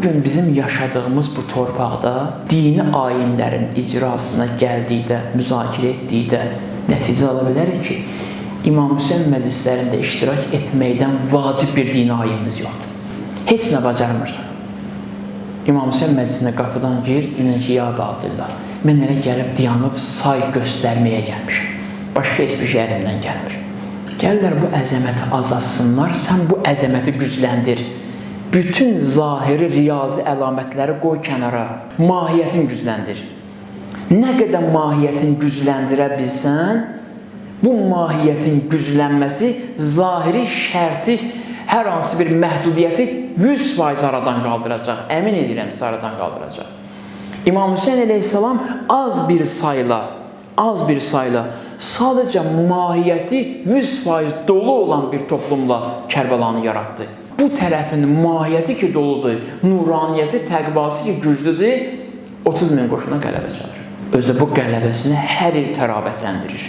bugün bizim yaşadığımız bu torpaqda dini ayinlərin icrasına gəldikdə, müzakirə etdikdə nəticə ala bilərik ki, İmam Hüseyin məclislərində iştirak etməkdən vacib bir dini ayinimiz yoxdur. Heç nə bacarmırsan. İmam Hüseyin məclisinə qapıdan gir, deyirlər ki, ya Abdullah, mən elə gəlib dayanıb say göstərməyə gəlmişəm. Başqa heç bir şey əlimdən gəlmir. Gəlirlər bu əzəməti azalsınlar, sən bu əzəməti gücləndir. Bütün zahiri, riyazi əlamətləri qoy kənara, mahiyyətin gücləndir. Nə qədər mahiyyətin gücləndirə bilsən, bu mahiyyətin güclənməsi zahiri şərti, hər hansı bir məhdudiyyəti 100% aradan qaldıracaq, əmin edirəm ki, aradan qaldıracaq. İmam Hüseyin əleyhissalam az bir sayla, sadəcə mahiyyəti 100% dolu olan bir toplumla Kərbəlanı yaratdı. Bu tərəfin mahiyyəti ki doludur, nuraniyyəti, təqvası ki güclüdür, 30 min qoşuna qələbə çalır. Özü bu qələbəsini hər il tərabətləndirir.